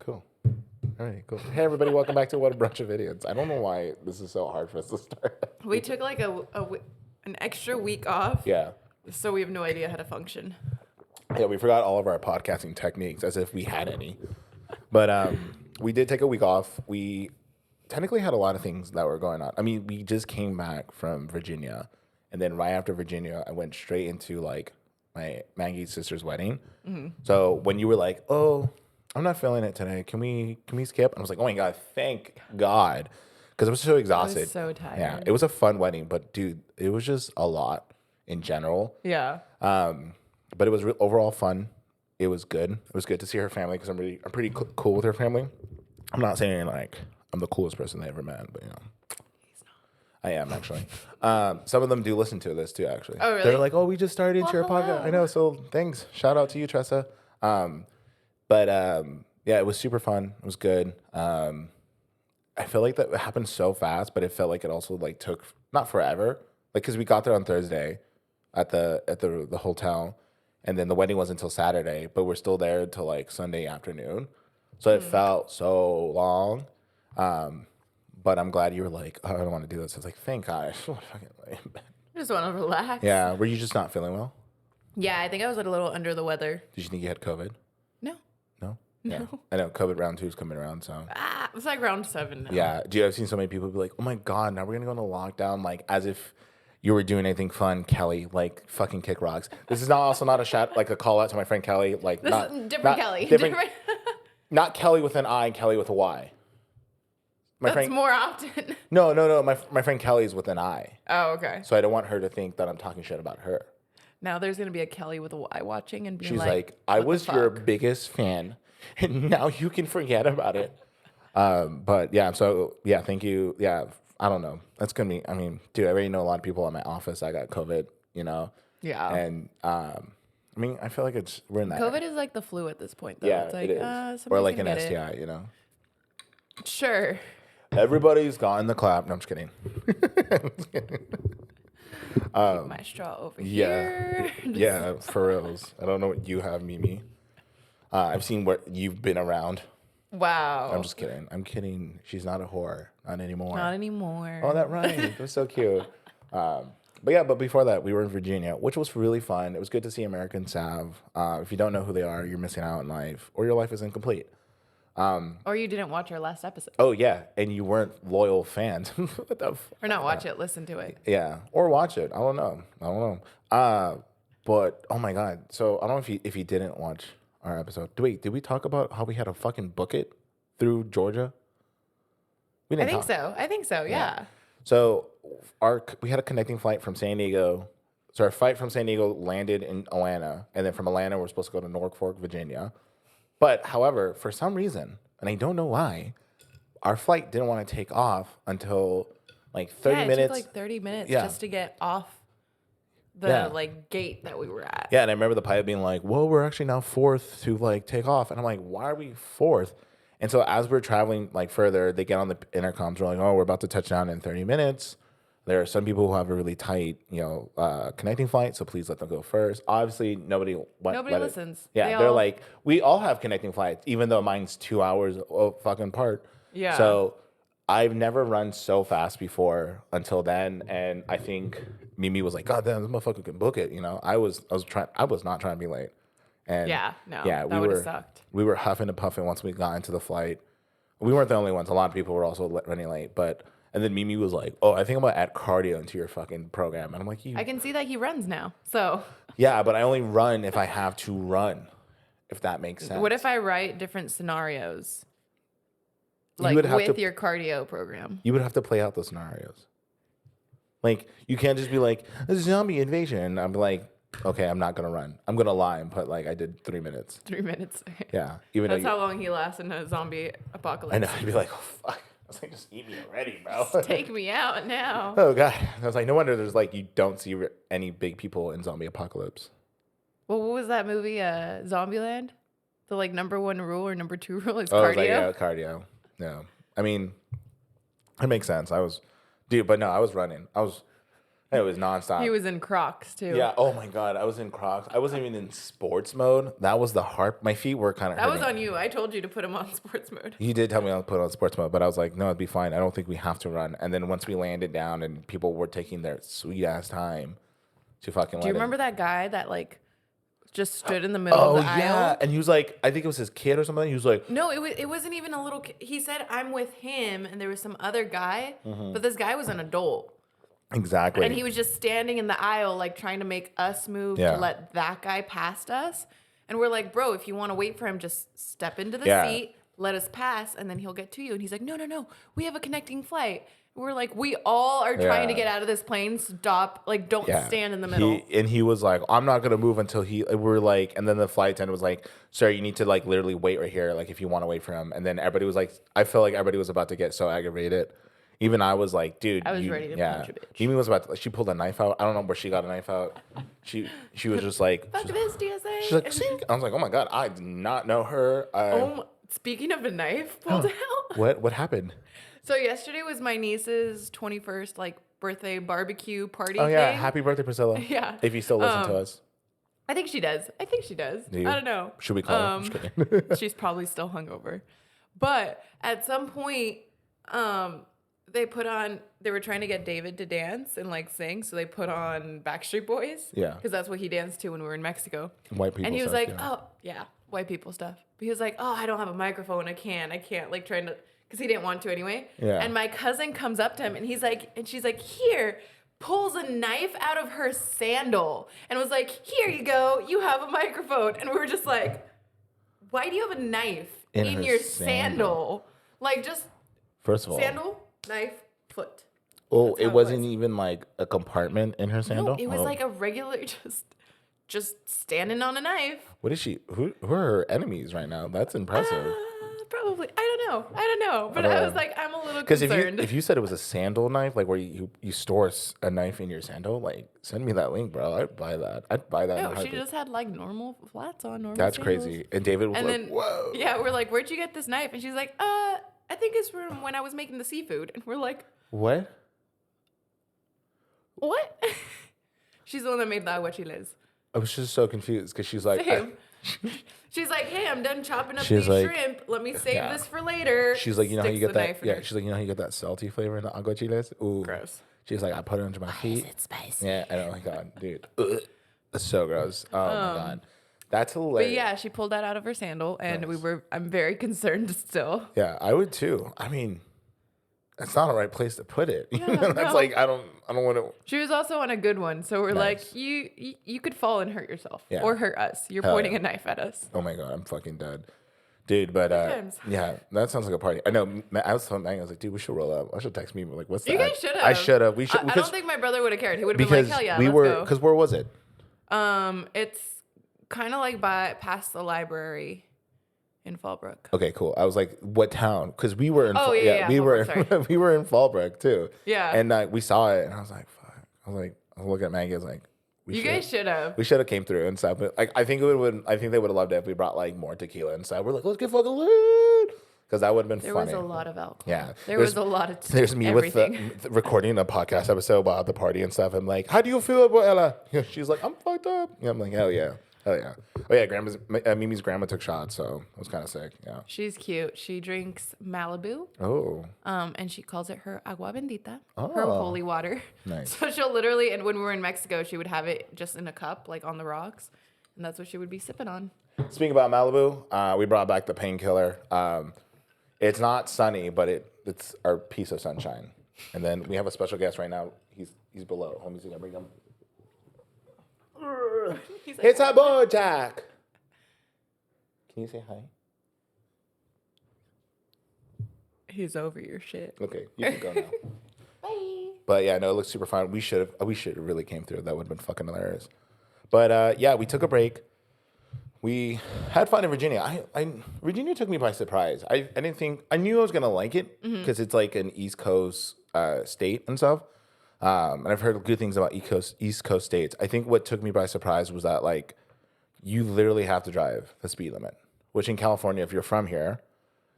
Cool. All right, cool. Hey, everybody, welcome back to What a Brunch of Idiots. I don't know why this is so hard for us to start. We took like an extra week off, Yeah. so we have no idea how to function. Yeah, we forgot all of our podcasting techniques as if we had any. But we did take a week off. We technically had a lot of things that were going on. I mean, we just came back from Virginia. And then right after Virginia, I went straight into like my Maggie's sister's wedding. Mm-hmm. So when you were like, oh, I'm not feeling it today. Can we skip? I was like, oh my God, thank God. Because I was so exhausted. I was so tired. Yeah, it was a fun wedding, but dude, it was just a lot in general. Yeah. But it was overall fun. It was good. It was good to see her family because I'm pretty cool with her family. I'm not saying like I'm the coolest person they ever met, but you know. I am actually. Some of them do listen to this too. Actually, oh really? They're like, "Oh, we just started into your podcast." I know. So thanks. Shout out to you, Tressa. Yeah, it was super fun. It was good. I feel like that happened so fast, but it felt like it also like took not forever. Like because we got there on Thursday at the hotel, and then the wedding wasn't until Saturday, but we're still there until like Sunday afternoon. So it felt so long. But I'm glad you were like, oh, I don't want to do this. I was like, thank God. I just want to relax. Yeah. Were you just not feeling well? Yeah, I think I was a little under the weather. Did you think you had COVID? No. No? Yeah. I know COVID round 2 is coming around, so. It's like round 7 now. Yeah. I've seen so many people be like, oh my God, now we're going to go into lockdown. Like, as if you were doing anything fun, Kelly. Like, fucking kick rocks. This is also not a shout, like a call out to my friend Kelly. Like, This not is different Kelly. Different, not Kelly with an I, Kelly with a Y. That's more often. No. My friend Kelly's with an I. Oh, okay. So I don't want her to think that I'm talking shit about her. Now there's going to be a Kelly with a Y watching and being She's like, I was your biggest fan, and now you can forget about it. But yeah, so yeah, thank you. Yeah, I don't know. That's going to be, I mean, dude, I already know a lot of people in my office. I got COVID, you know? Yeah. And I mean, I feel like we're in that. COVID is like the flu at this point, though. Yeah, it's like, it is. Or like an STI, you know? Sure. Everybody's gotten the clap. No, I'm just kidding. Keep my straw over here. Yeah, for reals. I don't know what you have, Mimi. I've seen what you've been around. Wow. I'm just kidding. I'm kidding. She's not a whore. Not anymore. Not anymore. Oh, that rhymed. It was so cute. But before that, we were in Virginia, which was really fun. It was good to see American Sav. If you don't know who they are, you're missing out in life, or your life is incomplete. Or you didn't watch our last episode. Oh, yeah. And you weren't loyal fans. What the or not watch it, listen to it. Yeah. Or watch it. I don't know. But, oh, my God. So, I don't know if you didn't watch our episode. Wait, did we talk about how we had to fucking book it through Georgia? We didn't I think so, yeah. So, we had a connecting flight from San Diego. So, our flight from San Diego landed in Atlanta. And then from Atlanta, we're supposed to go to Norfolk, Virginia. But, however, for some reason, and I don't know why, our flight didn't want to take off until like 30 minutes. It took like 30 minutes just to get off the like gate that we were at. Yeah, and I remember the pilot being like, well, we're actually now fourth to like take off. And I'm like, why are we fourth? And so as we're traveling like further, they get on the intercoms. We're like, oh, we're about to touch down in 30 minutes. There are some people who have a really tight, connecting flight, so please let them go first. Obviously, nobody listens. They're like, we all have connecting flights, even though mine's 2 hours fucking apart. Yeah. So I've never run so fast before until then, and I think Mimi was like, God damn, this motherfucker can book it. You know, I was not trying to be late. And that would have sucked. We were huffing and puffing once we got into the flight. We weren't the only ones. A lot of people were also running late, And then Mimi was like, oh, I think I'm going to add cardio into your fucking program. And I'm like, I can see that he runs now, so. Yeah, but I only run if I have to run, if that makes sense. What if I write different scenarios? Like with your cardio program. You would have to play out those scenarios. Like, you can't just be like, a zombie invasion. I'm like, okay, I'm not going to run. I'm going to lie and put like, I did 3 minutes. 3 minutes. Yeah. That's how long he lasts in a zombie apocalypse. I know. I'd be like, oh, fuck. I was like, just eat me already, bro. Just take me out now. Oh, God. I was like, no wonder there's like, you don't see any big people in zombie apocalypse. Well, what was that movie, Zombieland? The like number 1 rule or number 2 rule is cardio? Cardio? Yeah, cardio. Yeah. I mean, it makes sense. But no, I was running. It was nonstop. He was in Crocs too. Yeah. Oh my God. I was in Crocs. I wasn't even in sports mode. That was the hard. My feet were kind of hurting. That was on you. I told you to put him on sports mode. You did tell me I'll put on sports mode, but I was like, no, it'd be fine. I don't think we have to run. And then once we landed down and people were taking their sweet ass time to fucking. Do you remember that guy that like just stood in the middle of the aisle? And he was like, I think it was his kid or something. He was like, no, it wasn't even a little kid. He said, I'm with him, and there was some other guy, but this guy was an adult. Exactly. And he was just standing in the aisle, like trying to make us move to let that guy past us. And we're like, bro, if you want to wait for him, just step into the seat, let us pass, and then he'll get to you. And he's like, no, we have a connecting flight. We're like, we all are trying to get out of this plane. Stop. Like, don't stand in the middle. He was like, I'm not going to move until we're like, and then the flight attendant was like, sir, you need to like literally wait right here. Like, if you want to wait for him. And then everybody was like, I felt like everybody was about to get so aggravated. Even I was like, dude. I was ready to punch a bitch. Mimi was about to, she pulled a knife out. I don't know where she got a knife out. She was just like, fuck this DSA. She's like, see? I was like, oh my God, I did not know her. Speaking of a knife pulled out. What happened? So yesterday was my niece's 21st like birthday barbecue party. Oh yeah, thing. Happy birthday, Priscilla. Yeah. If you still listen to us. I think she does. I don't know. Should we call her? Just kidding. She's probably still hungover. But at some point, they were trying to get David to dance and like sing, so they put on Backstreet Boys. Yeah. Because that's what he danced to when we were in Mexico. White people. And he was stuff, like, white people stuff. But he was like, oh, I don't have a microphone. I can't. Like trying to, because he didn't want to anyway. Yeah. And my cousin comes up to him and she's like, here, pulls a knife out of her sandal and was like, here you go. You have a microphone. And we were just like, why do you have a knife in your sandal? Like just. First of all. Sandal, knife, foot. Oh, it wasn't even like a compartment in her sandal? No, it was like a regular, just standing on a knife. What is she? Who are her enemies right now? That's impressive. Probably. I don't know. But I was like, I'm a little concerned. Because if you said it was a sandal knife, like where you store a knife in your sandal, like send me that link, bro. I'd buy that. No, she just had like normal flats on, normal That's sandals. crazy. And David was like, whoa. Yeah, we're like, where'd you get this knife? And she's like, I think it's from when I was making the seafood. And we're like, what? She's the one that made the aguachiles. I was just so confused because she's like, she's like, hey, I'm done chopping up these shrimp. Let me save this for later. She's like, you know how you get that? Yeah, she's like, you know how you get that salty flavor in the aguachiles? Ooh. Gross. She's like, I put it under my feet. Is it spicy? Yeah, I know. Oh my God, dude. That's so gross. Oh my God. That's hilarious. But yeah, she pulled that out of her sandal and I'm very concerned still. Yeah, I would too. I mean, that's not the right place to put it. Yeah, that's like, I don't want to. She was also on a good one. So we're like, you could fall and hurt yourself or hurt us. You're pointing a knife at us. Oh my God, I'm fucking dead. Dude, but yeah, that sounds like a party. I know. I was telling Maggie, I was like, dude, we should roll up. I should text me, like, what's that? You guys should have. I should have. We should. I don't think my brother would have cared. He would have been like, hell yeah, let's go. Because where was it? It's kind of like past the library in Fallbrook. Okay, cool. I was like, what town? Because we were in. We were in Fallbrook too. Yeah. And we saw it, and I was like, fuck. I was looking at Maggie. I was like, you guys should have. We should have came through and stuff. But like, I think they would have loved it if we brought like more tequila and stuff. We're like, let's get fucking lit. Because that would have been funny. There was a lot of alcohol. Yeah. There was a lot of There's me everything. with recording a podcast episode about the party and stuff. I'm like, how do you feel about Ella? She's like, I'm fucked up. Yeah, I'm like, hell yeah. Hell yeah. Oh yeah, Mimi's grandma took shots, so it was kind of sick. Yeah. She's cute. She drinks Malibu. Oh. And she calls it her agua bendita, her holy water. Nice. So she'll literally, and when we were in Mexico, she would have it just in a cup, like on the rocks, and that's what she would be sipping on. Speaking about Malibu, we brought back the painkiller. It's not sunny, but it's our piece of sunshine. And then we have a special guest right now. He's below. Let me see if I bring him. Like, it's a boy, Jack. Can you say hi? He's over your shit. Okay, you can go now. Bye. But yeah, no, it looks super fun. We should have really came through. That would have been fucking hilarious. But yeah, we took a break. We had fun in Virginia. Virginia took me by surprise. I didn't think I knew I was gonna like it because it's like an East Coast state and stuff. And I've heard good things about East Coast states. I think what took me by surprise was that like you literally have to drive the speed limit, which in California, if you're from here,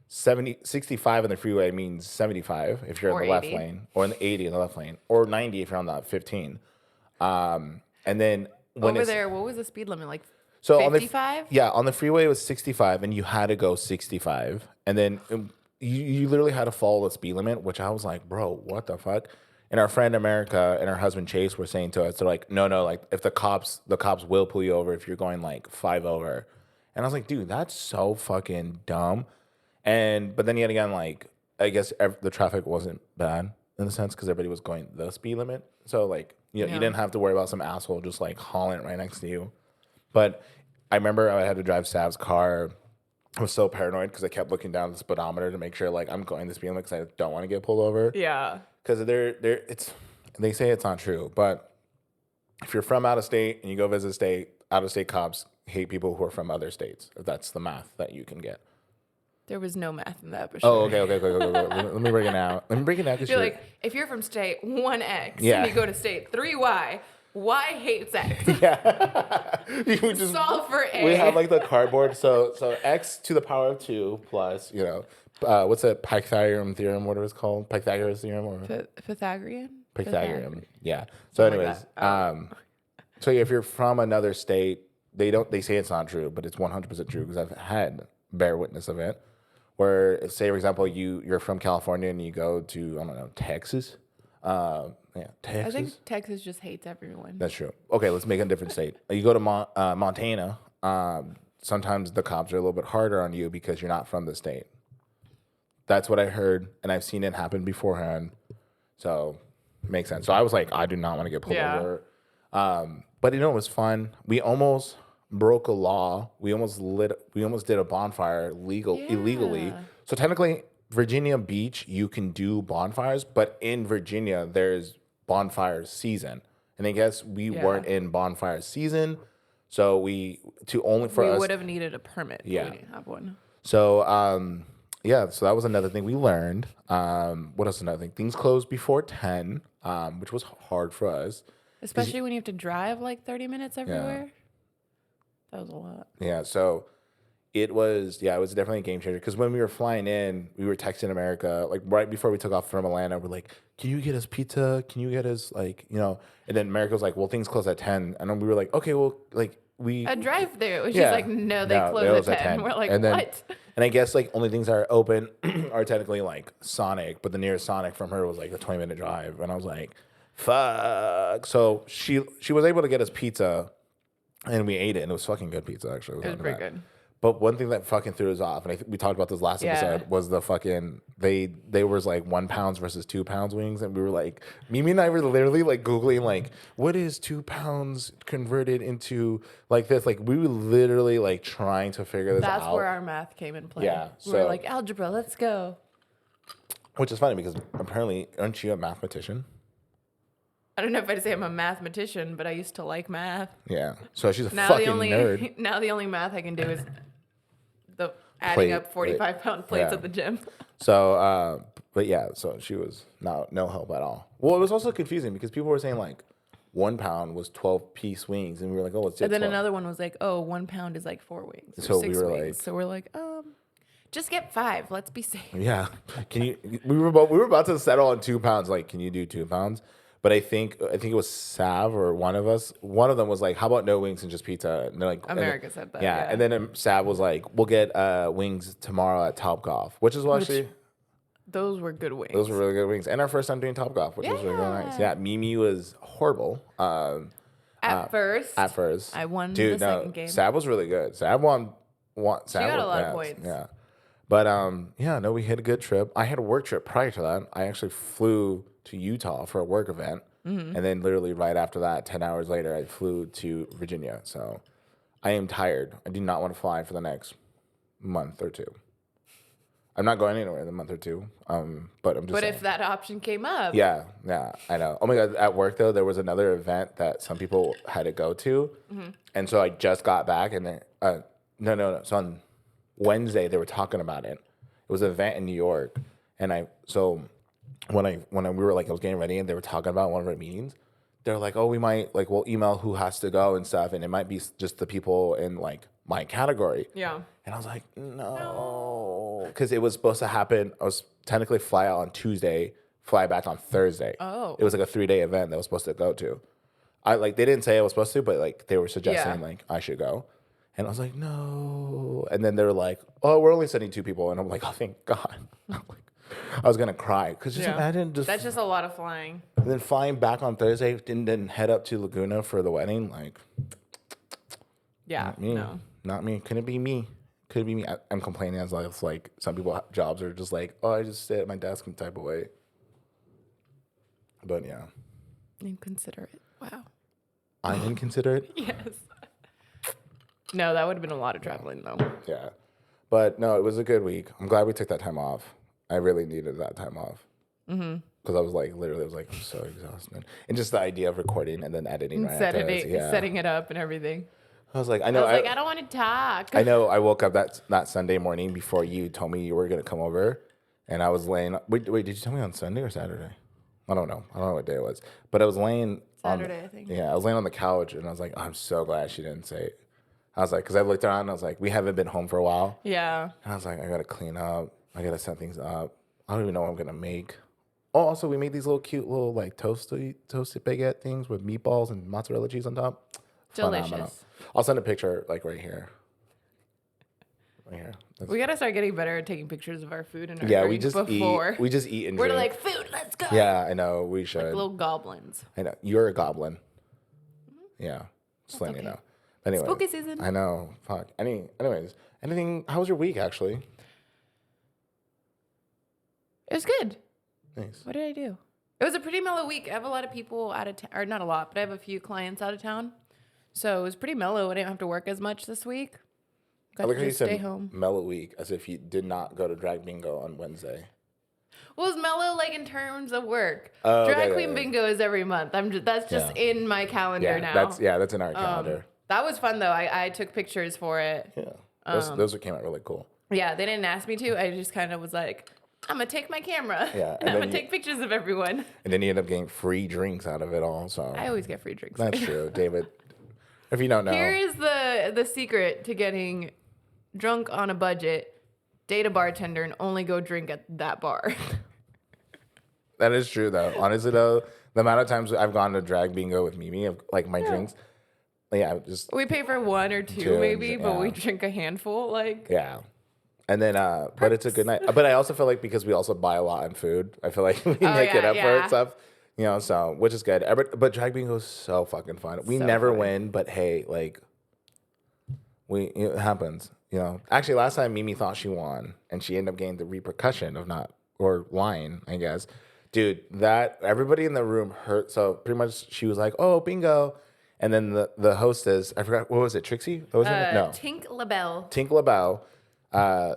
65 on the freeway means 75 if you're in the left 80. lane, or in the 80 in the left lane, or 90 if you're on the 15. And then when Over it's there, what was the speed limit? Like so 55? on the freeway it was 65, and you had to go 65, and then you literally had to follow the speed limit, which I was like, bro, what the fuck? And our friend America and her husband Chase were saying to us, they're like, no, like if the cops will pull you over if you're going like 5 over. And I was like, dude, that's so fucking dumb. But then yet again, like, I guess the traffic wasn't bad in the sense because everybody was going the speed limit. So like, you didn't have to worry about some asshole just like hauling it right next to you. But I remember I had to drive Sav's car. I was so paranoid because I kept looking down the speedometer to make sure like I'm going the speed limit because I don't want to get pulled over. Yeah. Because they say it's not true, but if you're from out of state and you go visit out of state cops hate people who are from other states. If that's the math that you can get. There was no math in that, but sure. Oh, okay. Let me break it out. You're like, if you're from state 1X and you go to state 3Y, Y hates X. Yeah. You just solve for A. We have like the cardboard. So X to the power of 2 plus, what's that Pythagorean theorem? Whatever it's called, Pythagoras theorem or Pythagorean. Yeah. So, Something anyways, like so if you're from another state, they say it's not true, but it's 100% true because I've had bear witness of it. Where, say for example, you're from California and you go to, I don't know, Texas. Texas. I think Texas just hates everyone. That's true. Okay, let's make a different state. You go to Montana. Sometimes the cops are a little bit harder on you because you're not from the state. That's what I heard, and I've seen it happen beforehand. So, it makes sense. So I was like, I do not want to get pulled over. But it was fun. We almost broke a law. We almost did a bonfire illegally. So technically, Virginia Beach, you can do bonfires, but in Virginia, there's bonfire season. And I guess we weren't in bonfire season, so we would have needed a permit. Yeah, we didn't have one. So so that was another thing we learned. What else? Another thing, things closed before 10, which was hard for us, especially when you have to drive like 30 minutes everywhere. Yeah. That was a lot. Yeah, so it was definitely a game changer because when we were flying in, we were texting America, like right before we took off from Atlanta, we're like, can you get us pizza? Can you get us and then America was like, well, things close at 10. And then we were like, okay, well, like a drive there. She's like, no, they close at 10. We're like, what? And I guess like only things that are open are technically like Sonic, but the nearest Sonic from her was like a 20-minute drive. And I was like, fuck. So she was able to get us pizza. And we ate it, and it was fucking good pizza, actually. It was pretty good. But one thing that fucking threw us off, and I think we talked about this last episode, was the fucking, they was like 1 pound versus 2 pounds wings. And we were like, Mimi and I were literally like Googling, like, what is 2 pounds converted into like this? Like, we were literally like trying to figure this out. That's where our math came in play. Yeah. We were like, algebra, let's go. Which is funny because apparently, aren't you a mathematician? I don't know if I'd say I'm a mathematician, but I used to like math. Yeah. So she's a fucking nerd. Now the only math I can do is the adding up 45-pound plates at the gym. So, but yeah, so she was no help at all. Well, it was also confusing because people were saying like 1 pound was 12-piece wings, and we were like, oh, let's do 12. And then another one was like, oh, 1 pound is like 4 wings. So 6 we were wings. So we're like, just get 5. Let's be safe. Yeah. Can you? We were about to settle on 2 pounds. Like, can you do 2 pounds? But I think it was Sav or one of us. One of them was like, "How about no wings and just pizza?" And they're like, America said that. Yeah. And then Sav was like, "We'll get wings tomorrow at Topgolf," which is actually. Those were good wings. Those were really good wings, and our first time doing Topgolf, which was really, really nice. Yeah, Mimi was horrible. At first, I won the second game. Sav was really good. Sav won. She got a lot of points. Yeah. But we had a good trip. I had a work trip prior to that. I actually flew to Utah for a work event, and then literally right after that, 10 hours later, I flew to Virginia. So I am tired. I do not want to fly for the next month or 2. I'm not going anywhere in the month or 2. But I'm just. But saying. if that option came up. Yeah, I know. Oh my God! At work though, there was another event that some people had to go to, and so I just got back, and then no. So on Wednesday they were talking about it. It was an event in New York, and when we were like, I was getting ready, and they were talking about one of our meetings. They're like, oh, we might we'll email who has to go and stuff, and it might be just the people in like my category. Yeah. And I was like, no. because it was supposed to happen. I was technically fly out on Tuesday, fly back on Thursday. Oh. It was like a 3-day event that I was supposed to go to. They didn't say I was supposed to, but like they were suggesting like I should go. And I was like, no. And then they were like, oh, we're only sending 2 people. And I'm like, oh, thank God. I was going to cry. Because just imagine That's just a lot of flying. And then flying back on Thursday, then head up to Laguna for the wedding. Like, not me. Couldn't be me. Could be me. I'm complaining as like some people jobs are just like, oh, I just sit at my desk and type away. But yeah. Inconsiderate. Wow. I'm inconsiderate? Yes. No, that would have been a lot of traveling though. Yeah. But no, it was a good week. I'm glad we took that time off. I really needed that time off. Because I was like, literally, I was like, I'm so exhausted. And just the idea of recording and then editing right after. Setting it up and everything. I was like, I don't want to talk. I know I woke up that Sunday morning before you told me you were going to come over. And I was laying, wait, did you tell me on Sunday or Saturday? I don't know what day it was. But I was laying Saturday, I think. Yeah, I was laying on the couch and I was like, oh, I'm so glad she didn't say it. I was like, because I looked around and I was like, we haven't been home for a while. Yeah. And I was like, I got to clean up. I got to set things up. I don't even know what I'm going to make. Oh, also, we made these little cute little like toasted baguette things with meatballs and mozzarella cheese on top. Delicious. Phenomenal. I'll send a picture like right here. Right here. We gotta start getting better at taking pictures of our food and our drink we just eat and we're drink. like, food, let's go. Yeah, I know. We should. Like little goblins. I know. You're a goblin. Yeah. Just letting you know. Anyway. Spooky season. I know. Fuck. Anyways. How was your week actually? It was good. Nice. What did I do? It was a pretty mellow week. I have a lot of people out of town, or not a lot, but I have a few clients out of town. So it was pretty mellow. I didn't have to work as much this week. I look how you said mellow week as if you did not go to drag bingo on Wednesday. Well, it's mellow like in terms of work. Drag queen bingo is every month. That's just in my calendar now. That's in our calendar. That was fun though. I took pictures for it. Yeah, those came out really cool. Yeah, they didn't ask me to. I just kind of was like, I'm gonna take my camera. Yeah, and I'm gonna take pictures of everyone. And then you end up getting free drinks out of it all. So I always get free drinks. That's true, David. If you don't know, here is the secret to getting drunk on a budget. Date a bartender and only go drink at that bar. That is true, though. Honestly, though, the amount of times I've gone to drag bingo with Mimi of like my drinks, we pay for 1 or 2 maybe, but we drink a handful. And then, but it's a good night. But I also feel like because we also buy a lot in food, I feel like we make it up for it stuff. So which is good. But drag bingo is so fucking fun. We never win, but hey, like it happens. Actually, last time Mimi thought she won, and she ended up getting the repercussion of lying, I guess. Dude, that everybody in the room hurt. So pretty much she was like, "Oh, bingo," and then the hostess, I forgot what was it, Trixie? What was her name? No, Tink LaBelle. Tink LaBelle.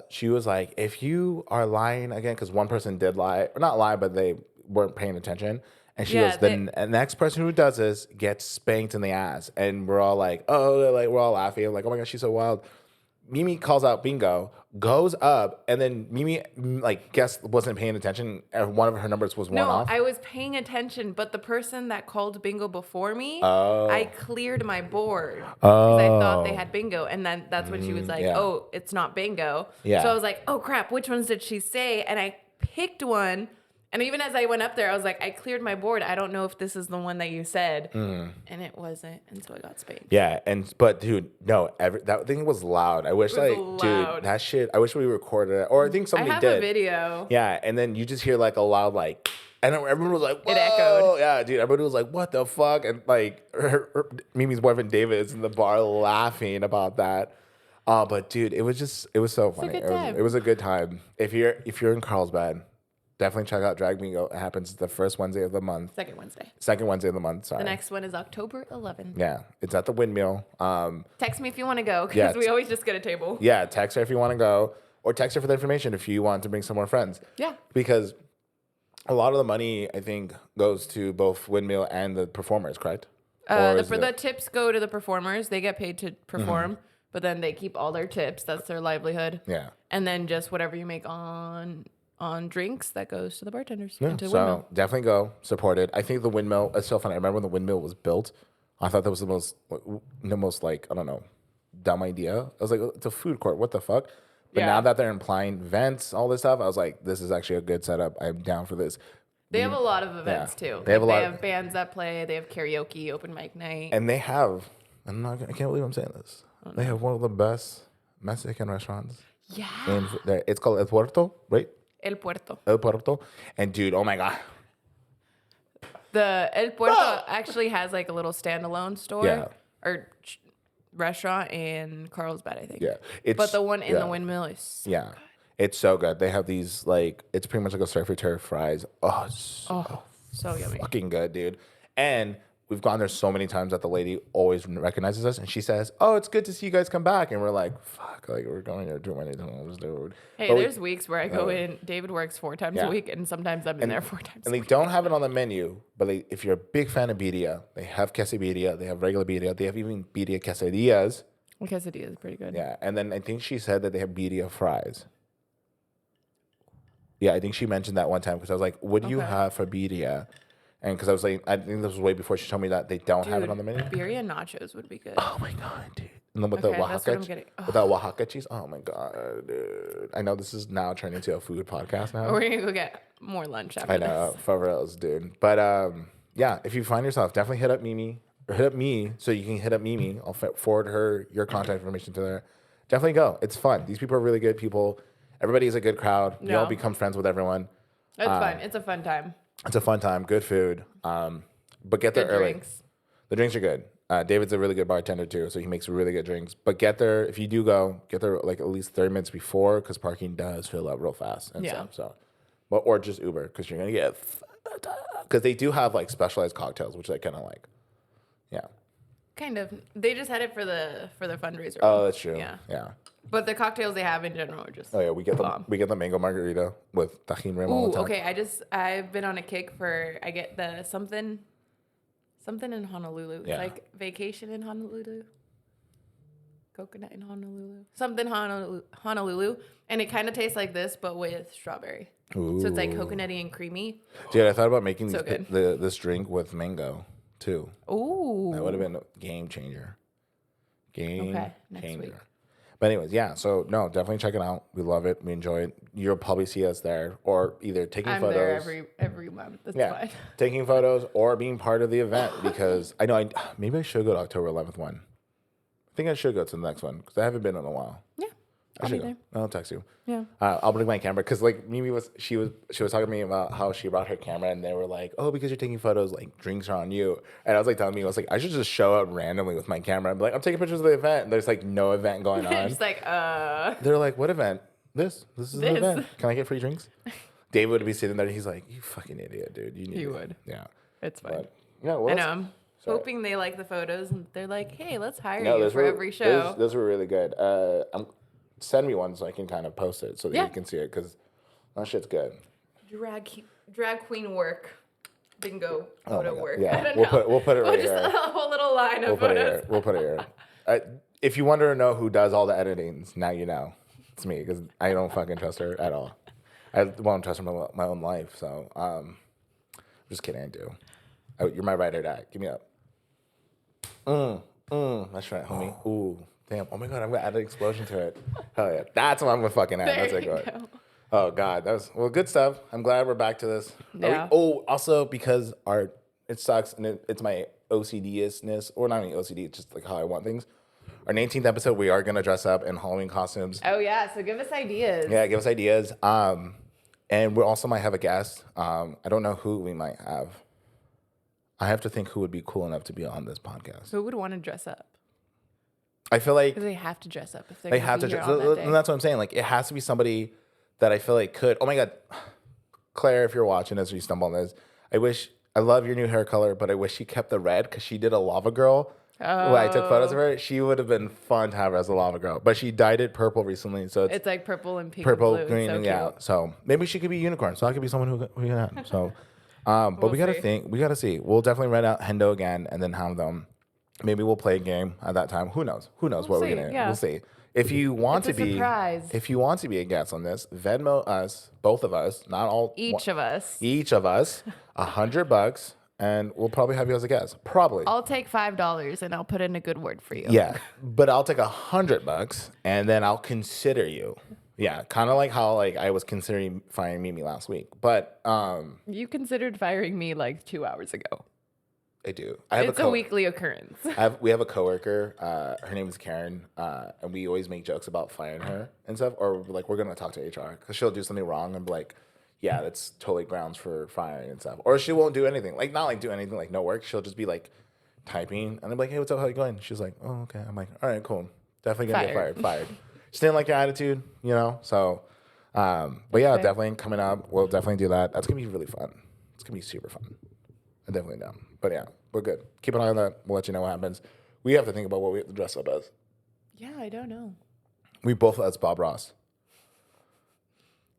She was like, if you are lying again, because one person did lie, or not lie, but they weren't paying attention. And she goes, the next person who does this gets spanked in the ass. And we're all like, we're all laughing. I'm like, oh my gosh, she's so wild. Mimi calls out bingo, goes up, and then Mimi, wasn't paying attention. One of her numbers was one off. No, I was paying attention, but the person that called bingo before me, I cleared my board because I thought they had bingo. And then that's when she was like, oh, it's not bingo. Yeah. So I was like, oh, crap, which ones did she say? And I picked one. And even as I went up there, I was like, I cleared my board. I don't know if this is the one that you said. And it wasn't. And so I got spanked. Yeah. But dude, no, that thing was loud. I wish dude, that shit, I wish we recorded it. Or I think somebody did. I have a video. Yeah. And then you just hear like a loud, and everyone was like, whoa. It echoed. Yeah, dude. Everybody was like, what the fuck? And Mimi's boyfriend David is in the bar laughing about that. But dude, it was so funny. It was a good time. If you're in Carlsbad, definitely check out Drag Bingo. It happens the first Wednesday of the month. Second Wednesday. Second Wednesday of the month, sorry. The next one is October 11th. Yeah, it's at the Windmill. Text me if you want to go, because we always just get a table. Yeah, text her if you want to go, or text her for the information if you want to bring some more friends. Yeah. Because a lot of the money, I think, goes to both Windmill and the performers, correct? The tips go to the performers. They get paid to perform, but then they keep all their tips. That's their livelihood. Yeah. And then just whatever you make on drinks, that goes to the bartenders. Yeah, so definitely go support it. I think the Windmill is so funny. I remember when the Windmill was built, I thought that was the most like, I don't know, dumb idea. I was like, it's a food court. What the fuck? But now that they're implying vents, all this stuff, I was like, this is actually a good setup. I'm down for this. They have a lot of events too. They have bands that play. They have karaoke, open mic night, and they have. I can't believe I'm saying this. They have one of the best Mexican restaurants. Yeah. It's called El Puerto, right? El Puerto. El Puerto. And dude, oh my God. The El Puerto actually has like a little standalone store or restaurant in Carlsbad, I think. Yeah. But the one in the windmill is so good. It's so good. They have these like, it's pretty much like a surf and turf fries. Oh, so yummy. Fucking good, dude. And we've gone there so many times that the lady always recognizes us and she says, "Oh, it's good to see you guys come back." And we're like, fuck, like we're going here too many times, dude. Hey, but there's weeks where I go in, David works 4 times a week, and sometimes I'm in there 4 times and they don't have it on the menu, but if you're a big fan of birria, they have quesadilla, they have regular birria, they have even birria quesadillas. Quesadilla is pretty good. Yeah, and then I think she said that they have birria fries. Yeah, I think she mentioned that one time because I was like, "What do you have for birria?" And because I was like, I think this was way before she told me that they don't have it on the menu. Birria nachos would be good. Oh my God, dude! And then with the Oaxaca, with that Oaxaca cheese. Oh my God, dude! I know this is now turning into a food podcast now. We're gonna go get more lunch after this. I know, for reals, dude. But yeah, if you find yourself, definitely hit up Mimi or hit up me so you can hit up Mimi. I'll forward her your contact information to her. Definitely go. It's fun. These people are really good people. Everybody is a good crowd. You all become friends with everyone. It's fun. It's a fun time. It's a fun time. Good food. But get there early. Drinks. The drinks are good. David's a really good bartender too, so he makes really good drinks. But get there, if you do go, get there like at least 30 minutes before because parking does fill up real fast and stuff. So, or just Uber because you're gonna get because they do have like specialized cocktails, which I kind of like. Yeah. Kind of. They just had it for the fundraiser. Oh, that's true. Yeah. But the cocktails they have in general are just we get the mango margarita with tajin rim all the time. Okay. I've been on a kick for I get the something in Honolulu. Yeah. It's like vacation in Honolulu. Coconut in Honolulu. Something Honolulu. And it kind of tastes like this, but with strawberry. Ooh. So it's like coconutty and creamy. Dude, I thought about making this drink with mango too. Ooh. That would have been a game changer. Next week. But anyways, yeah. So no, definitely check it out. We love it. We enjoy it. You'll probably see us there, or either taking photos. I'm there every month. That's fine. Taking photos or being part of the event because I know maybe I should go to October 11th one. I think I should go to the next one because I haven't been in a while. Yeah, I should go. I'll text you. Yeah. I'll bring my camera because like Mimi was talking to me about how she brought her camera and they were like, "Oh, because you're taking photos, like drinks are on you." And I was like telling me, I was like, I should just show up randomly with my camera. I'm like, I'm taking pictures of the event. And there's like no event going on. Just like They're like, what event? This is an event. Can I get free drinks? David would be sitting there. He's like, you fucking idiot, dude. He would. Yeah. It's fine. But, yeah. I know. I'm hoping they like the photos and they're like, hey, let's hire you for every show. Those were really good. Send me one so I can kind of post it so that you can see it because that shit's good. Drag queen work. Bingo. Photo work. Yeah. I don't know. We'll put it right here. Just a whole little line of photos. We'll put it here. If you wonder to know who does all the editings, now you know. It's me because I don't fucking trust her at all. I won't trust her in my own life. So, just kidding. I do. You're my ride or die. Give me up. That's right, homie. Ooh. Damn. Oh my God, I'm gonna add an explosion to it. Hell yeah. That's what I'm gonna fucking add. That's like what. Oh God, that was good stuff. I'm glad we're back to this. Yeah. Also because it sucks and it's my OCD-ness, or not even OCD, it's just like how I want things. Our 19th episode, we are gonna dress up in Halloween costumes. Oh yeah, so give us ideas. Yeah, give us ideas. And we also might have a guest. I don't know who we might have. I have to think who would be cool enough to be on this podcast. Who would want to dress up? I feel like they have to dress up if they have to dress up. And that's what I'm saying. Like it has to be somebody that I feel like could. Oh my God, Claire, if you're watching as we stumble on this, I love your new hair color, but I wish she kept the red because she did a lava girl. Oh. When I took photos of her, she would have been fun to have her as a lava girl. But she dyed it purple recently, so it's like purple and pink, purple, and blue. green, and yeah. So maybe she could be a unicorn. So I could be someone who can have. So, but we gotta think. We gotta see. We'll definitely rent out Hendo again and then have them. Maybe we'll play a game at that time. Who knows? What we're gonna? Yeah. We'll see. If you want to be, if you want to be a guest on this, Venmo us, both of us, not all, each of us, $100, and we'll probably have you as a guest. Probably. I'll take $5 and I'll put in a good word for you. Yeah, but I'll take $100 and then I'll consider you. Yeah, kind of like how like I was considering firing Mimi last week, but you considered firing me like 2 hours ago. I do. It's a weekly occurrence. We have a coworker. Her name is Karen, and we always make jokes about firing her and stuff. Or like we're gonna talk to HR because she'll do something wrong and be like, "Yeah, that's totally grounds for firing and stuff." Or she won't do anything, like not like do anything, like no work. She'll just be like typing, and I'm like, "Hey, what's up? How you going?" She's like, "Oh, okay." I'm like, "All right, cool. Definitely gonna get fired." Just didn't like your attitude, you know. So, but yeah, definitely coming up. We'll definitely do that. That's gonna be really fun. It's gonna be super fun. I'm definitely down. But yeah, we're good. Keep an eye on that. We'll let you know what happens. We have to think about what we have to dress up as. Yeah, I don't know. We both as Bob Ross.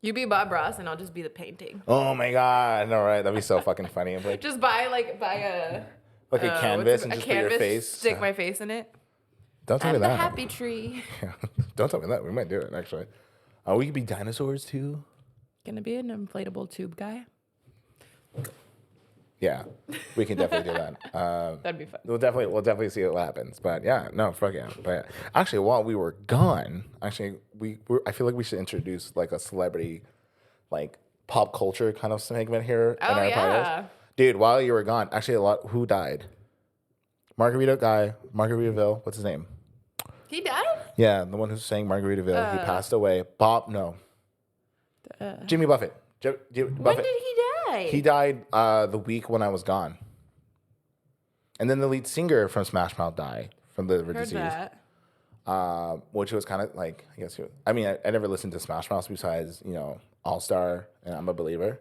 You be Bob Ross and I'll just be the painting. Oh my god! All right, that'd be so fucking funny. Like, just buy a canvas and just put your face. Stick my face in it. Don't tell me that. I'm the happy tree. Yeah, don't tell me that. We might do it actually. We could be dinosaurs too. Gonna be an inflatable tube guy. Yeah, we can definitely do that. That'd be fun. We'll definitely see what happens. But yeah, no, fuck yeah. But actually, while we were gone, I feel like we should introduce like a celebrity, like pop culture kind of segment here in our podcast. Dude, while you were gone, actually, who died? Margaritaville. What's his name? He died? Yeah, the one who sang Margaritaville. He passed away. Jimmy Buffett. When did he die? He died the week when I was gone. And then the lead singer from Smash Mouth died from the liver disease. Which was kind of like, I guess, I never listened to Smash Mouth besides, All Star and I'm a Believer.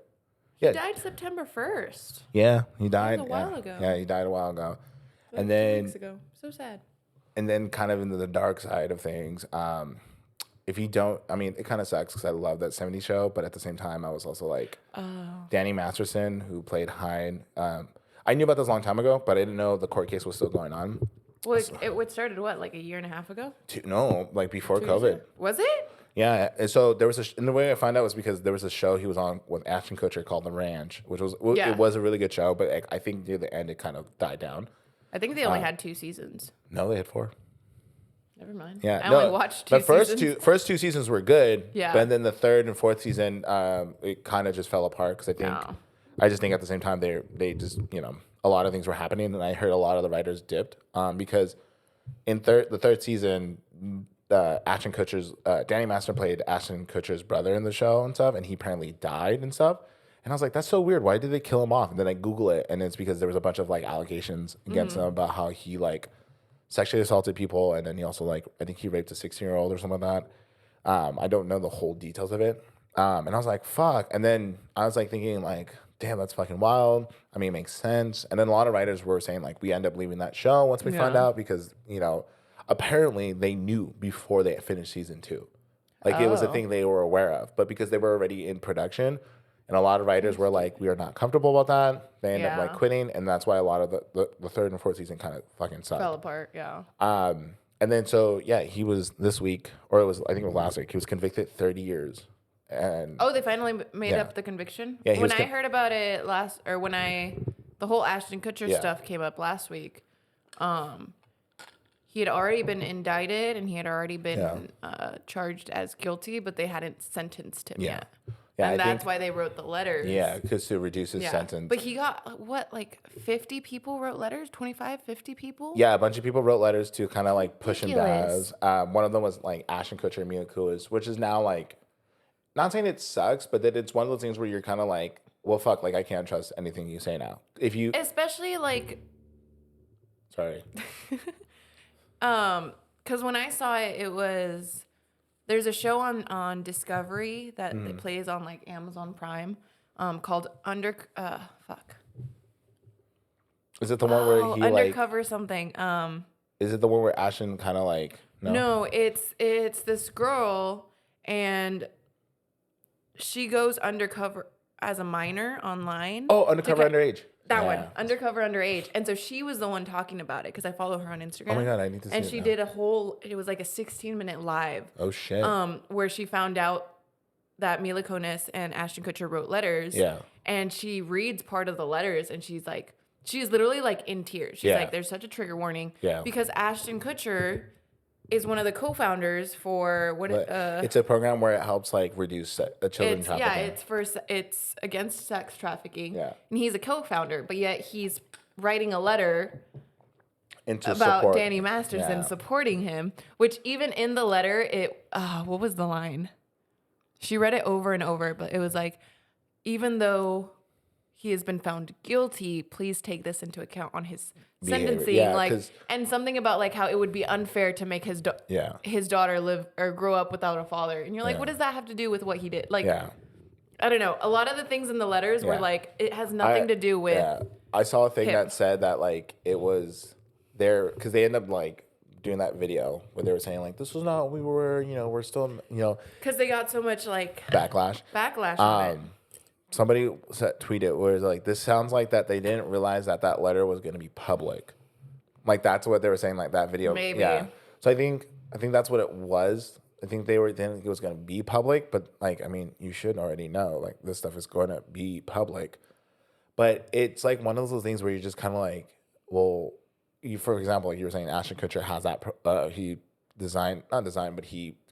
Yeah. He died September 1st. Yeah, he died. That was a while ago. Yeah, he died a while ago. Like and then 2 weeks ago. So sad. And then kind of into the dark side of things. If you don't, it kind of sucks because I love that 70s show, but at the same time, I was also like, Danny Masterson, who played Hyde. I knew about this a long time ago, but I didn't know the court case was still going on. Well, it started, like a year and a half ago? No, like before COVID. Was it? Yeah, and so there was and the way I found out was because there was a show he was on with Ashton Kutcher called The Ranch, which was it was a really good show, but I think near the end it kind of died down. I think they only had 2 seasons. No, they had 4. Never mind. Yeah, I only watched 2 seasons. The first 2 seasons were good. Yeah. But then the 3rd and 4th season, it kind of just fell apart because I just think at the same time they just a lot of things were happening, and I heard a lot of the writers dipped because in the 3rd season, Ashton Kutcher's Danny Master played Ashton Kutcher's brother in the show and stuff, and he apparently died and stuff. And I was like, that's so weird. Why did they kill him off? And then I Google it, and it's because there was a bunch of like allegations against him about how he like sexually assaulted people, and then he also I think he raped a 16-year-old or something like that. I don't know the whole details of it. And I was like, fuck. And then I was like thinking like, damn, that's fucking wild. It makes sense. And then a lot of writers were saying like, we end up leaving that show once we find out because apparently they knew before they finished season 2. It was a thing they were aware of, but because they were already in production. And a lot of writers were like, we are not comfortable about that. They ended up quitting, and that's why a lot of the 3rd and 4th season kind of fucking sucked. Fell apart, yeah. And then he was this week, or I think it was last week. He was convicted 30 years, and they finally made up the conviction. Yeah, when I heard about it the whole Ashton Kutcher stuff came up last week. He had already been indicted and he had already been charged as guilty, but they hadn't sentenced him yet. Yeah, and that's why they wrote the letters. Yeah, because to reduce his sentence. But he got, 50 people wrote letters? 25, 50 people? Yeah, a bunch of people wrote letters to kind of push him down. One of them was Ashton Kutcher and Mila Kunis, which is now not saying it sucks, but that it's one of those things where you're kind of well, fuck, I can't trust anything you say now. If you... Especially Sorry. Because when I saw it, it was... There's a show on Discovery that it plays on Amazon Prime called Is it the one where he Undercover something? Is it the one where Ashton kind of no? No, it's this girl and she goes undercover as a minor online. Oh, Undercover Underage. That one, Undercover Underage. And so she was the one talking about it because I follow her on Instagram. Oh my God, I need to see it. And she did it was a 16-minute live. Oh shit. Where she found out that Mila Kunis and Ashton Kutcher wrote letters. Yeah. And she reads part of the letters and she's literally in tears. She's like, there's such a trigger warning. Yeah. Because Ashton Kutcher is one of the co-founders for what? It's a program where it helps like reduce children trafficking. Yeah, it's against sex trafficking. Yeah, and he's a co-founder, but yet he's writing a letter into about support. Danny Masterson, supporting him. Which even in the letter, what was the line? She read it over and over, but it was like, even though he has been found guilty, please take this into account on his sentencing. Yeah, and something about like how it would be unfair to make his daughter live or grow up without a father. And you're like, what does that have to do with what he did? Like, I don't know. A lot of the things in the letters were like, it has nothing to do with. Yeah. I saw a thing that said that like it was there because they end up like doing that video where they were saying like this was not what we were, we're still, because they got so much like backlash on it. Somebody tweeted where it's like, this sounds like that they didn't realize that letter was going to be public. Like that's what they were saying, like that video. Maybe. Yeah. So I think that's what it was. I think they didn't think it was going to be public, but like, I mean, you should already know like this stuff is going to be public. But it's like one of those things where you're just kind of like, well, for example, like you were saying, Ashton Kutcher has that, he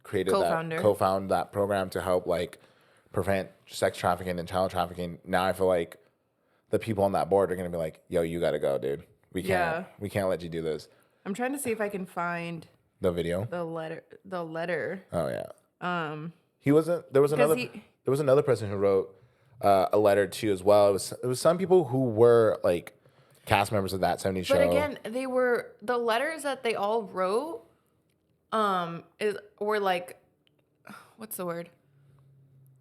created co-founded that program to help like prevent sex trafficking and child trafficking. Now I feel like the people on that board are going to be like, yo, you got to go, dude. We can't let you do this. I'm trying to see if I can find the video, the letter. Oh yeah. There was another person who wrote a letter too as well. It was some people who were like cast members of that 70s show. But again, the letters that they all wrote were like, what's the word?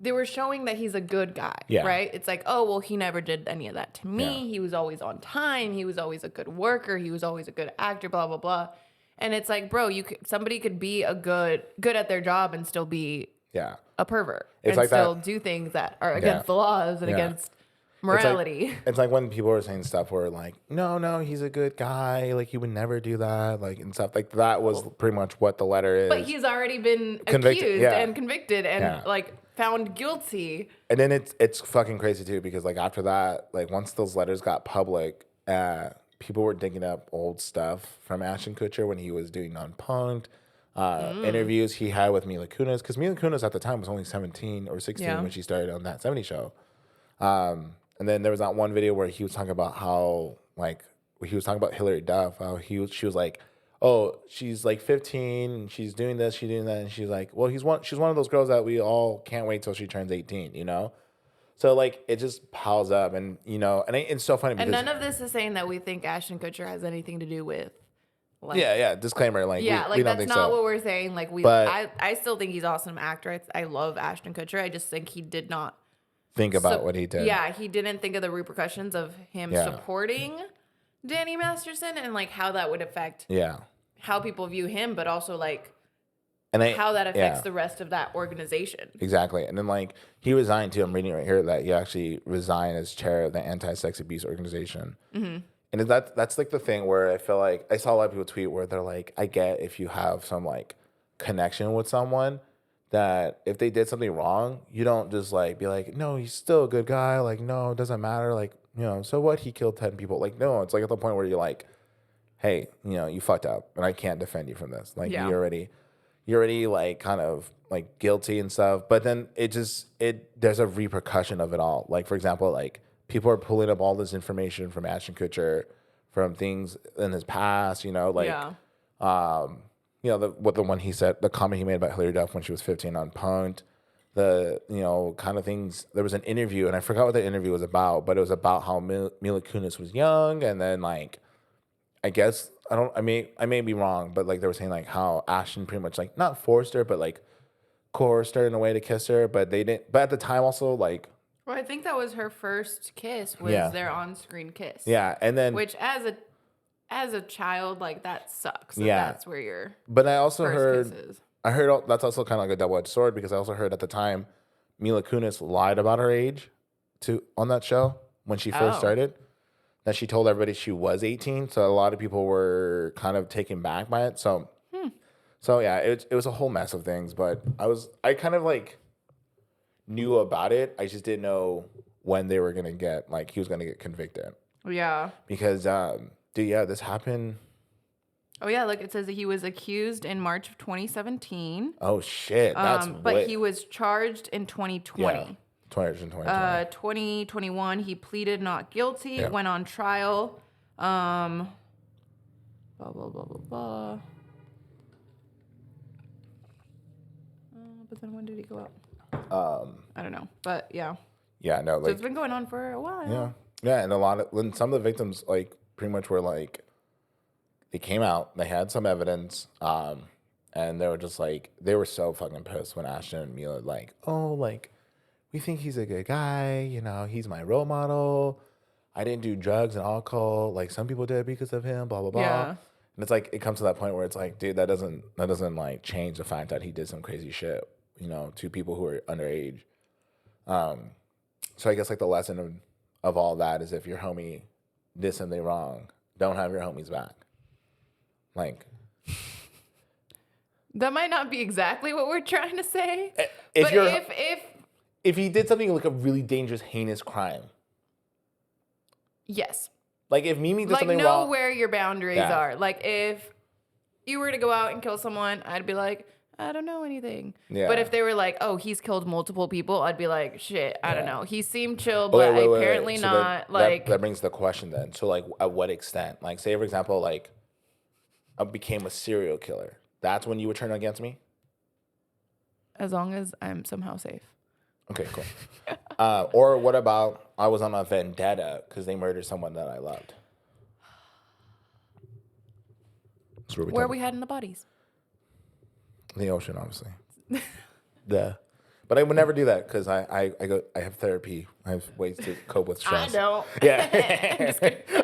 They were showing that he's a good guy, right? It's like, oh, well, he never did any of that to me. Yeah. He was always on time. He was always a good worker. He was always a good actor, blah, blah, blah. And it's like, bro, somebody could be good at their job and still be a pervert. It's and like still do things that are against the laws and against morality. It's like when people are saying stuff where like, no, he's a good guy. Like he would never do that. Like and stuff like that was pretty much what the letter is. But he's already been accused and convicted and like found guilty. And then it's fucking crazy too because like after that, like once those letters got public, people were digging up old stuff from Ashton Kutcher when he was doing Unpunked, interviews he had with Mila Kunis because Mila Kunis at the time was only 17 or 16 when she started on that 70s show. And then there was that one video where he was talking about how like he was talking about Hillary Duff, how she was like, oh, she's like 15 and she's doing this, she's doing that, and she's like, well, she's one of those girls that we all can't wait till she turns 18, So like it just piles up, and and it's so funny. And none of this is saying that we think Ashton Kutcher has anything to do with. Like, disclaimer. Like we don't that's think not so. what we're saying. Like I still think he's an awesome actor. I love Ashton Kutcher. I just think he did not think about what he did. Yeah, he didn't think of the repercussions of him supporting Danny Masterson and like how that would affect how people view him, but also like how that affects the rest of that organization. Exactly. And then like he resigned too. I'm reading right here that he actually resigned as chair of the anti-sex abuse organization. Mm-hmm. And that's like the thing where I feel like I saw a lot of people tweet where they're like, I get if you have some like connection with someone that if they did something wrong, you don't just like be like, no, he's still a good guy. Like, no, it doesn't matter. Like, so what? He killed 10 people. Like, no, it's like at the point where you're like, hey, you fucked up and I can't defend you from this. Like you're already like kind of like guilty and stuff. But then there's a repercussion of it all. Like, for example, like people are pulling up all this information from Ashton Kutcher from things in his past, the one he said, the comment he made about Hillary Duff when she was 15 on Punked, the, kind of things. There was an interview and I forgot what the interview was about, but it was about how Mila Kunis was young. And then like, I guess, I may be wrong, but like they were saying like how Ashton pretty much like not forced her, but like coerced her in a way to kiss her, but they didn't, but at the time also like. Well, I think that was her first kiss was their on-screen kiss. Yeah. And then. Which as a child, like that sucks. So that's where your But I also heard that's also kind of like a double-edged sword because I also heard at the time Mila Kunis lied about her age on that show when she first started. That she told everybody she was 18, so a lot of people were kind of taken back by it. So, it was a whole mess of things. But I kind of like knew about it. I just didn't know when they were gonna he was gonna get convicted. Yeah. Because this happened Oh, yeah. Look, it says that he was accused in March of 2017. Oh, shit. That's But he was charged in 2020. Yeah. 2020. 2021, he pleaded not guilty, went on trial. Blah, blah, blah, blah, blah. But then when did he go out? I don't know. But, yeah. Yeah, no. Like, so it's been going on for a while. Yeah. Yeah, and some of the victims, like, pretty much were, like, they came out, they had some evidence, and they were just, like, they were so fucking pissed when Ashton and Mila, like, oh, like, we think he's a good guy, you know, he's my role model. I didn't do drugs and alcohol like some people did because of him, blah, blah, blah. Yeah. And it's like, it comes to that point where it's like, dude, that doesn't like change the fact that he did some crazy shit, you know, to people who are underage. So I guess like the lesson of all that is if your homie did something wrong, don't have your homies back. Like, that might not be exactly what we're trying to say. If he did something like a really dangerous, heinous crime. Yes. Like if Mimi did something wrong. Know where your boundaries are. Like if you were to go out and kill someone, I'd be like, I don't know anything. Yeah. But if they were like, oh, he's killed multiple people, I'd be like, shit, I don't know. He seemed chill, but apparently so not. That brings the question then. So like at what extent? Like say for example, like I became a serial killer. That's when you would turn against me? As long as I'm somehow safe. Okay, cool. Or what about I was on a vendetta because they murdered someone that I loved? Where are we hiding the bodies? The ocean, obviously. But I would never do that because I have therapy. I have ways to cope with stress. I don't. Yeah.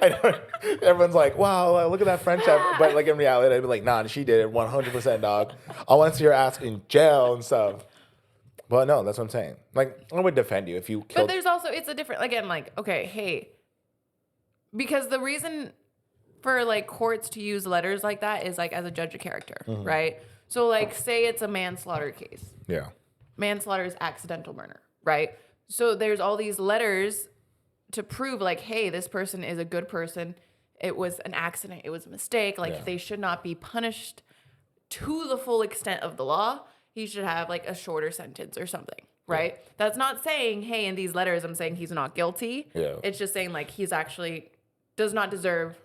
I don't. Everyone's like, wow, look at that friendship. But like in reality, I'd be like, nah, she did it 100%, dog. I want to see her ass in jail and stuff. But no, that's what I'm saying. Like, I would defend you if you killed. But there's also, it's a different, again, like, okay, hey. Because the reason for like courts to use letters like that is like as a judge of character, right? So like, say it's a manslaughter case. Yeah. Manslaughter is accidental murder, right? So there's all these letters to prove like, hey, this person is a good person. It was an accident. It was a mistake. Like they should not be punished to the full extent of the law. He should have like a shorter sentence or something, right? Yeah. That's not saying, hey, in these letters, I'm saying he's not guilty. Yeah. It's just saying like he's actually does not deserve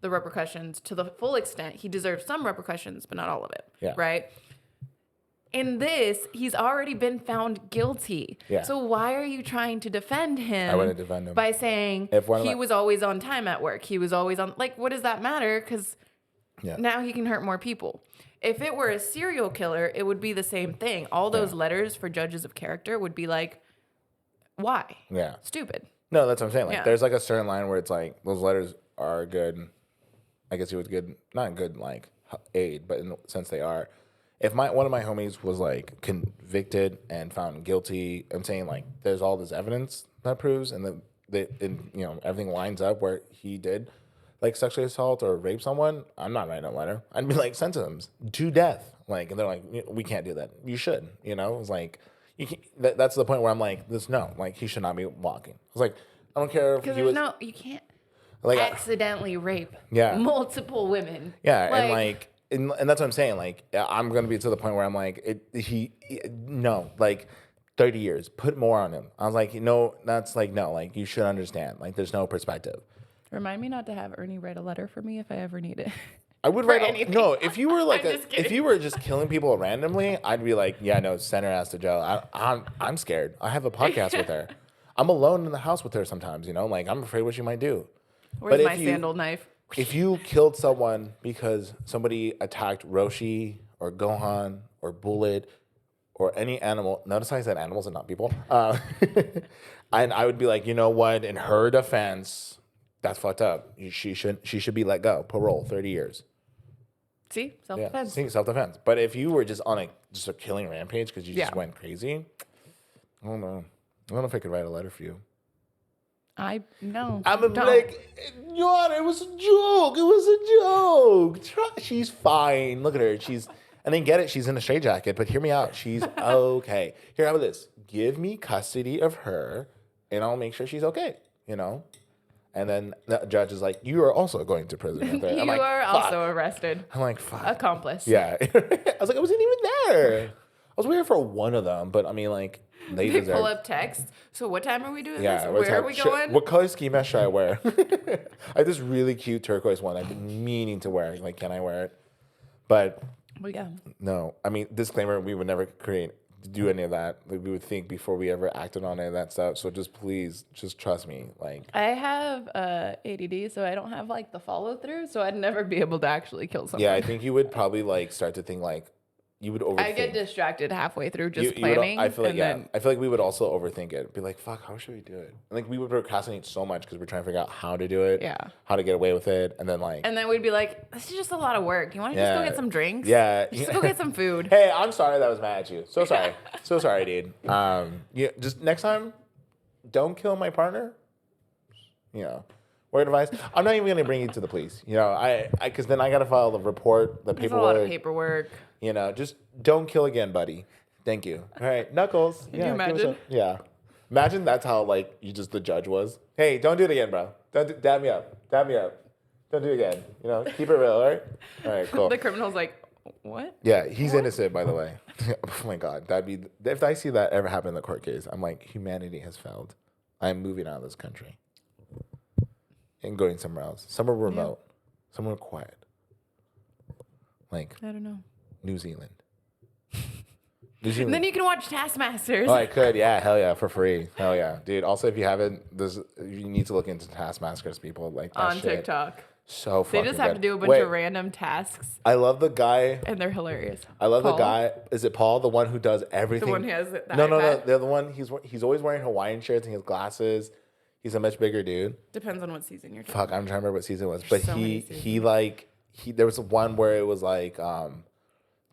the repercussions to the full extent. He deserves some repercussions, but not all of it, right? In this, he's already been found guilty. Yeah. So why are you trying to defend him? I wouldn't defend him. By saying he was always on time at work. He was always on, like, what does that matter? Because now he can hurt more people. If it were a serial killer, it would be the same thing. All those letters for judges of character would be like, why? Yeah. Stupid. No, that's what I'm saying. Like, there's like a certain line where it's like, those letters are good. I guess it was good, not good like aid, but in the sense they are. If one of my homies was like convicted and found guilty, I'm saying like there's all this evidence that proves, and everything lines up where he did like sexually assault or rape someone. I'm not writing a letter. I'd be like sentence him to death. Like, and they're like, we can't do that. You should. It's like you can't, that's the point where I'm like, like he should not be walking. It's like I don't care if he was. No, you can't like accidentally rape multiple women. Yeah, like, and like. And that's what I'm saying. Like, I'm going to be to the point where I'm like, no, like 30 years, put more on him. I was like, no, that's like, no, like you should understand. Like, there's no perspective. Remind me not to have Ernie write a letter for me if I ever need it. I would write no, if you were like if you were just killing people randomly, I'd be like, yeah, no, send her ass to jail. I'm scared. I have a podcast with her. I'm alone in the house with her sometimes, like I'm afraid what she might do. Where's my sandal knife? If you killed someone because somebody attacked Roshi or Gohan or Bullet or any animal, notice I said animals and not people, and I would be like, you know what? In her defense, that's fucked up. She should be let go. Parole, 30 years. See, self-defense. Yeah, self-defense. But if you were just on a killing rampage because you just went crazy, I don't know. I don't know if I could write a letter for you. No. I'm like, Your Honor, it was a joke. It was a joke. She's fine. Look at her. I didn't get it. She's in a straitjacket, but hear me out. She's okay. Here, how about this? Give me custody of her, and I'll make sure she's okay, And And then the judge is like, you are also going to prison. You I'm like, are also arrested. I'm like, fuck. Accomplice. Yeah. I was like, I wasn't even there. I was waiting for one of them, but I mean, like, they pull up text. So what time are we doing this? Where are we going? What color ski mask should I wear? I have this really cute turquoise one I've been meaning to wear. Like, can I wear it? But yeah. No. I mean, disclaimer, we would never do any of that. Like, we would think before we ever acted on any of that stuff. So just please, just trust me. Like, I have ADD, so I don't have like the follow through. So I'd never be able to actually kill someone. Yeah, I think you would probably like start to think like you would overthink. I get distracted halfway through planning. I feel like I feel like we would also overthink it. Be like, fuck, how should we do it? Like we would procrastinate so much because we're trying to figure out how to do it. Yeah. How to get away with it, and then we'd be like, this is just a lot of work. You want to just go get some drinks? Yeah. Just go get some food. Hey, I'm sorry that was mad at you. So sorry. So sorry, dude. Yeah. Just next time, don't kill my partner. You know. Word advice. I'm not even gonna bring you to the police. You know, because then I gotta file the report, the paperwork. There's a lot of paperwork. You know, just don't kill again, buddy. Thank you. All right, Knuckles. Can you imagine? Yeah. Imagine that's how like the judge was. Hey, don't do it again, bro. Don't dab me up. Dab me up. Don't do it again. You know, keep it real, all right? All right, cool. The criminal's like, what? Yeah, he's innocent, by the way. Oh my God, if I see that ever happen in the court case, I'm like, humanity has failed. I'm moving out of this country and going somewhere else, somewhere remote, somewhere quiet, like I don't know. New Zealand. And then you can watch Taskmasters. Oh, I could. Yeah. Hell yeah. For free. Hell yeah. Dude, also, if you haven't, you need to look into Taskmasters, people. Like that on shit. TikTok. So fucking They just have good. to do a bunch of random tasks. I love the guy. And they're hilarious. I love the guy. Is it Paul? The one who does everything? The one who has the No. iPad? The other one, he's always wearing Hawaiian shirts and his glasses. He's a much bigger dude. Depends on what season you're talking Fuck, I'm trying to remember what season it was. But so he there was one where it was like,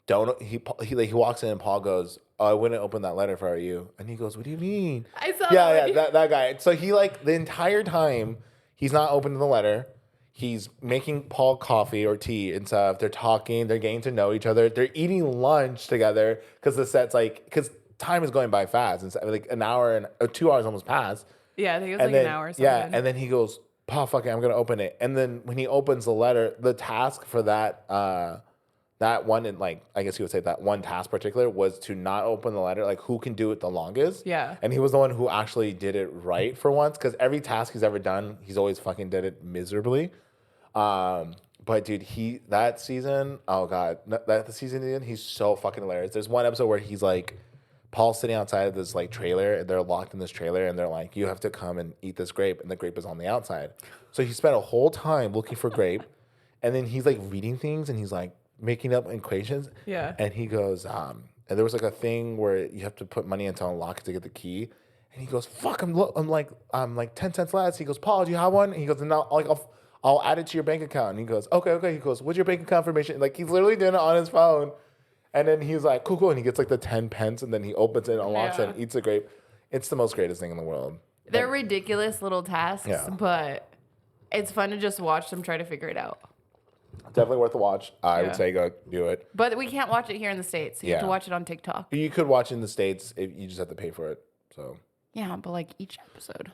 he walks in and Paul goes, oh, I wouldn't open that letter if I were you. And he goes, what do you mean? I saw that guy. So he like the entire time he's not opening the letter. He's making Paul coffee or tea and stuff. They're talking. They're getting to know each other. They're eating lunch together because the set's like, because time is going by fast. It's like an hour or 2 hours almost passed. Yeah, I think it was an hour or something. Yeah, and then he goes, Paul, fuck it, I'm going to open it. And then when he opens the letter, the task for that one, and like, I guess you would say that one task particular was to not open the letter, like who can do it the longest. Yeah. And he was the one who actually did it right for once, because every task he's ever done, he's always fucking did it miserably. But dude, that season, oh God, the season he's so fucking hilarious. There's one episode where he's like, Paul's sitting outside of this like trailer, and they're locked in this trailer, and they're like, you have to come and eat this grape, and the grape is on the outside. So he spent a whole time looking for grape, and then he's like reading things, and he's like making up equations. Yeah. And he goes, and there was like a thing where you have to put money in to unlock it to get the key. And he goes, fuck, I'm like 10 cents less. He goes, Paul, do you have one? And he goes, no, I'll add it to your bank account. And he goes, okay. He goes, what's your bank account information? Like he's literally doing it on his phone. And then he's like, cool. And he gets like the 10 pence, and then he opens it, unlocks it, and eats the grape. It's the most greatest thing in the world. They're ridiculous little tasks, but it's fun to just watch them try to figure it out. Definitely worth a watch. I would say go do it. But we can't watch it here in the States. So you have to watch it on TikTok. You could watch it in the States. You just have to pay for it. So yeah, but like each episode.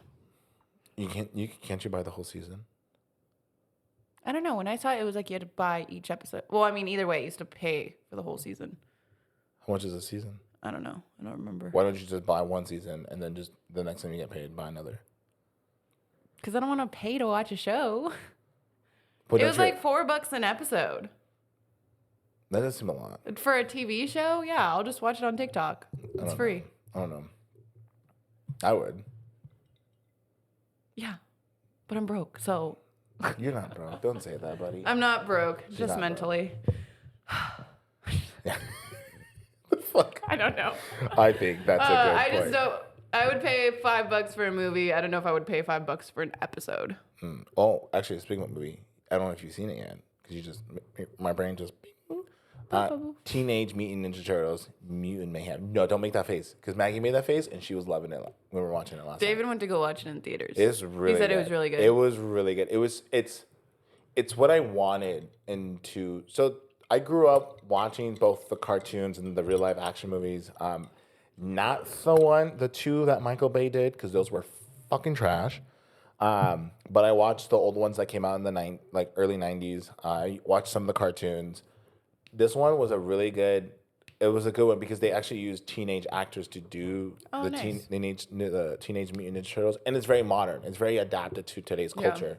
Can't you buy the whole season? I don't know. When I saw it, it was like you had to buy each episode. Well, I mean, either way, you used to pay for the whole season. How much is a season? I don't know. I don't remember. Why don't you just buy one season and then just the next time you get paid, buy another? Because I don't want to pay to watch a show. But it was like $4 an episode. That doesn't seem a lot. For a TV show? Yeah, I'll just watch it on TikTok. It's free. I don't know. I would. Yeah. But I'm broke, so... You're not broke. Don't say that, buddy. I'm not broke. She's just mentally. Yeah. The fuck? I don't know. I think that's a good point. Just don't... I would pay $5 for a movie. I don't know if I would pay $5 for an episode. Oh, actually, speaking of movie, I don't know if you've seen it yet. Because my brain just... Teenage Mutant Ninja Turtles, Mutant Mayhem. No, don't make that face. Because Maggie made that face, and she was loving it when we were watching it last David went to go watch it in theaters. It's really He said good. it was really good. It was really good. It's what I wanted So I grew up watching both the cartoons and the real life action movies. Not the two that Michael Bay did, because those were fucking trash. But I watched the old ones that came out in the early 90s. I watched some of the cartoons. This one was a really good. It was a good one because they actually used teenage actors to do the Teenage Mutant Ninja Turtles, and it's very modern. It's very adapted to today's culture.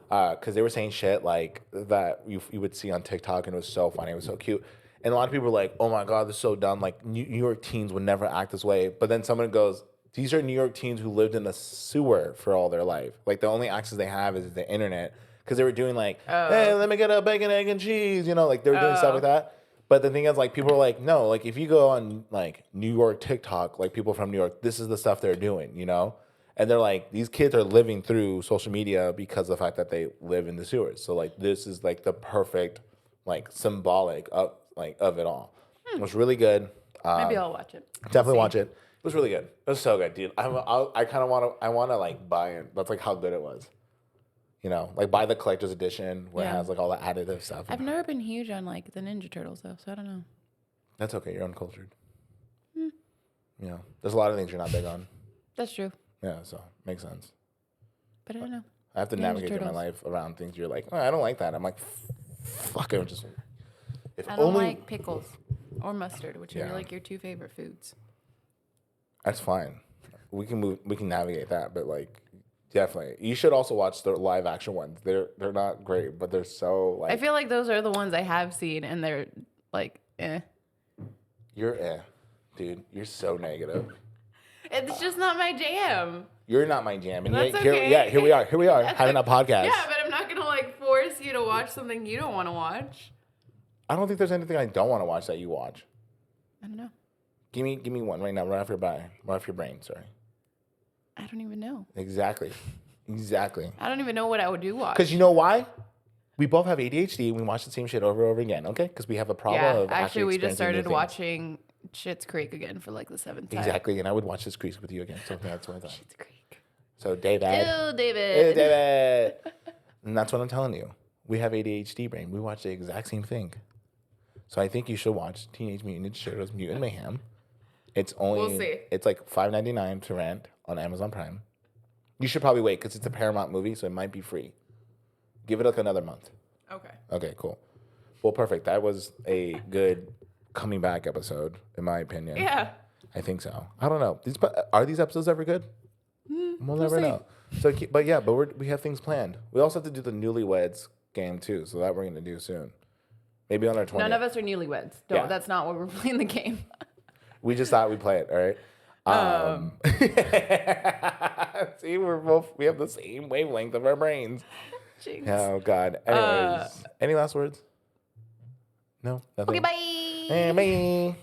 Because they were saying shit like that you would see on TikTok, and it was so funny. It was so cute. And a lot of people were like, "Oh my god, this is so dumb! Like New York teens would never act this way." But then someone goes, "These are New York teens who lived in a sewer for all their life. Like the only access they have is the internet." Because they were doing like, "Hey, let me get a bacon, egg, and cheese," like they were doing stuff like that. But the thing is, like, people are like, no, like, if you go on, like, New York TikTok, like, people from New York, this is the stuff they're doing, And they're like, these kids are living through social media because of the fact that they live in the sewers. So, like, this is, like, the perfect, like, symbolic of it all. It was really good. Maybe I'll watch it. Definitely watch it. It was really good. It was so good, dude. I kind of want to, like, buy it. That's, like, how good it was. Like buy the collector's edition where it has like all the additive stuff. I've never been huge on like the Ninja Turtles though, so I don't know. That's okay. You're uncultured. There's a lot of things you're not big on. That's true. Yeah, so makes sense. But I don't know. I have to navigate through my life around things you're like, oh, I don't like that. I'm like, fuck it. I don't like pickles or mustard, which are like your two favorite foods. That's fine. We can navigate that, but like. Definitely. You should also watch the live action ones. They're not great, but they're so like. I feel like those are the ones I have seen, and they're like, eh. You're dude. You're so negative. It's just not my jam. You're not my jam, and that's okay. Here we are having a podcast. Yeah, but I'm not gonna like force you to watch something you don't want to watch. I don't think there's anything I don't want to watch that you watch. I don't know. Give me one right now, right off your brain. Sorry. I don't even know. Exactly. I don't even know what I would do watch. Because you know why? We both have ADHD and we watch the same shit over and over again, okay? Because we have a problem of actually we just started watching Schitt's Creek again for like the 7th time. Exactly, and I would watch Schitt's Creek with you again. So that's what I thought. Schitt's Creek. So David. Ew, David. Ew, David. And that's what I'm telling you. We have ADHD brain. We watch the exact same thing. So I think you should watch Teenage Mutant Ninja Turtles Mutant Mayhem. It's only we'll see. It's like $5.99 to rent on Amazon Prime. You should probably wait because it's a Paramount movie, so it might be free. Give it like another month. Okay. Okay, cool. Well, perfect. That was a good coming back episode, in my opinion. Yeah. I think so. I don't know. Are these episodes ever good? We'll never know. So, but we have things planned. We also have to do the Newlyweds game too, so that we're gonna do soon. Maybe on our 20th. None of us are newlyweds. No, that's not what we're playing the game. We just thought we'd play it, all right? See, we have the same wavelength of our brains. Jeez. Oh, God. Anyways, any last words? No? Nothing? Okay, bye. Bye.